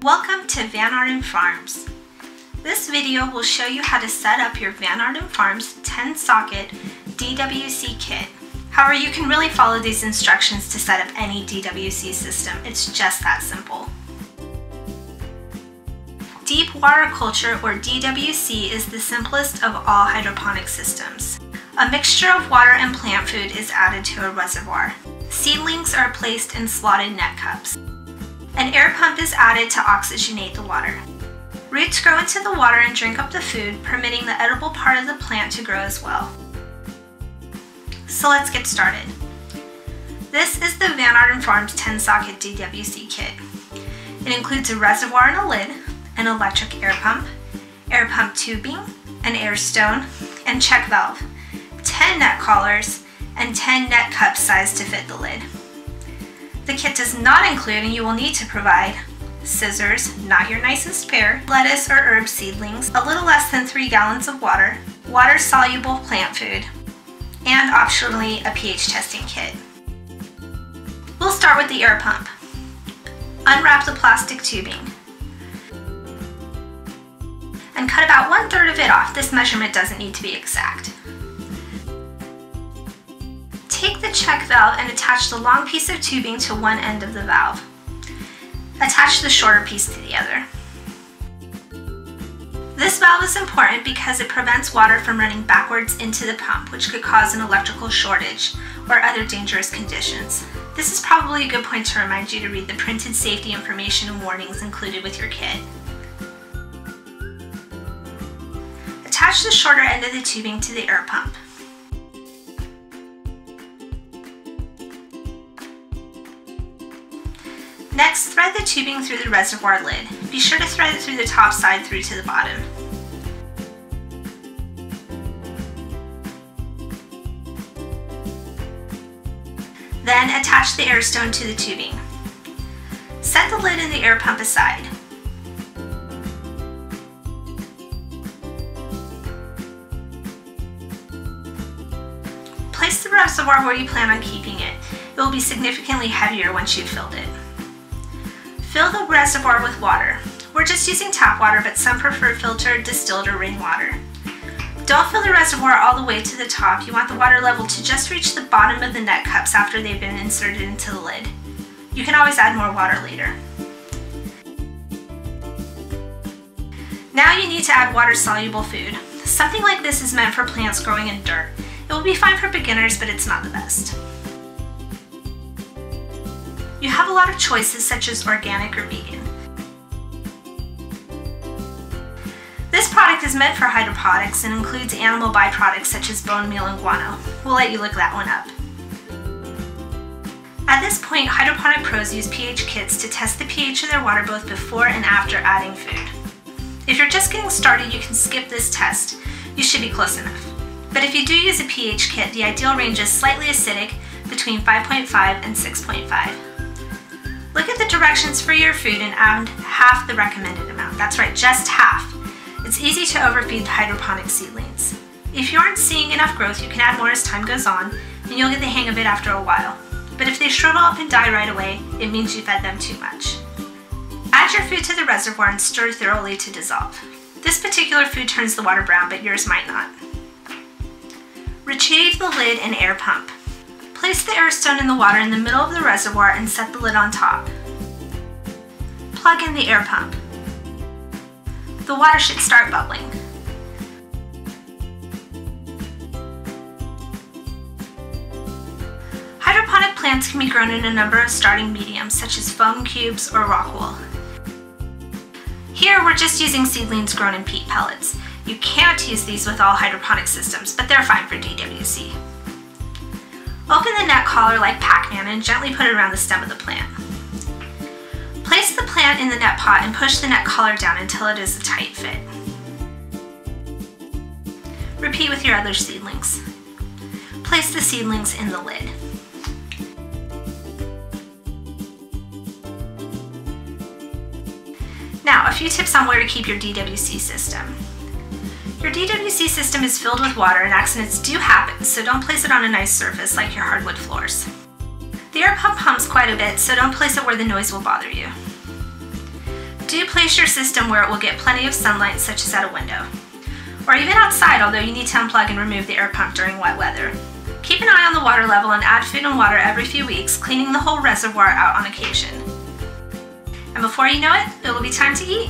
Welcome to Van Arden Farms. This video will show you how to set up your Van Arden Farms 10-socket DWC kit. However, you can really follow these instructions to set up any DWC system. It's just that simple. Deep water culture, or DWC, is the simplest of all hydroponic systems. A mixture of water and plant food is added to a reservoir. Seedlings are placed in slotted net cups. An air pump is added to oxygenate the water. Roots grow into the water and drink up the food, permitting the edible part of the plant to grow as well. So let's get started. This is the Van Arden Farms 10-socket DWC kit. It includes a reservoir and a lid, an electric air pump tubing, an air stone, and check valve, 10 net collars, and 10 net cups sized to fit the lid. The kit does not include, and you will need to provide, scissors, not your nicest pair, lettuce or herb seedlings, a little less than 3 gallons of water, water-soluble plant food, and optionally a pH testing kit. We'll start with the air pump. Unwrap the plastic tubing and cut about 1/3 of it off. This measurement doesn't need to be exact. Take the check valve and attach the long piece of tubing to one end of the valve. Attach the shorter piece to the other. This valve is important because it prevents water from running backwards into the pump, which could cause an electrical shortage or other dangerous conditions. This is probably a good point to remind you to read the printed safety information and warnings included with your kit. Attach the shorter end of the tubing to the air pump. Next, thread the tubing through the reservoir lid. Be sure to thread it through the top side through to the bottom. Then attach the air stone to the tubing. Set the lid and the air pump aside. Place the reservoir where you plan on keeping it. It will be significantly heavier once you've filled it. Fill the reservoir with water. We're just using tap water, but some prefer filtered, distilled, or rainwater. Don't fill the reservoir all the way to the top. You want the water level to just reach the bottom of the net cups after they've been inserted into the lid. You can always add more water later. Now you need to add water-soluble food. Something like this is meant for plants growing in dirt. It will be fine for beginners, but it's not the best. You have a lot of choices such as organic or vegan. This product is meant for hydroponics and includes animal byproducts such as bone meal and guano. We'll let you look that one up. At this point, hydroponic pros use pH kits to test the pH of their water both before and after adding food. If you're just getting started, you can skip this test. You should be close enough. But if you do use a pH kit, the ideal range is slightly acidic, between 5.5 and 6.5. Look at the directions for your food and add half the recommended amount. That's right, just half. It's easy to overfeed hydroponic seedlings. If you aren't seeing enough growth, you can add more as time goes on, and you'll get the hang of it after a while. But if they shrivel up and die right away, it means you fed them too much. Add your food to the reservoir and stir thoroughly to dissolve. This particular food turns the water brown, but yours might not. Retrieve the lid and air pump. Place the air stone in the water in the middle of the reservoir and set the lid on top. Plug in the air pump. The water should start bubbling. Hydroponic plants can be grown in a number of starting mediums, such as foam cubes or rock wool. Here we're just using seedlings grown in peat pellets. You can't use these with all hydroponic systems, but they're fine for DWC. Open the net collar like Pac-Man and gently put it around the stem of the plant. Place the plant in the net pot and push the net collar down until it is a tight fit. Repeat with your other seedlings. Place the seedlings in the lid. Now, a few tips on where to keep your DWC system. Your DWC system is filled with water and accidents do happen, so don't place it on a nice surface like your hardwood floors. The air pump hums quite a bit, so don't place it where the noise will bother you. Do place your system where it will get plenty of sunlight, such as at a window. Or even outside, although you need to unplug and remove the air pump during wet weather. Keep an eye on the water level and add food and water every few weeks, cleaning the whole reservoir out on occasion. And before you know it, it will be time to eat.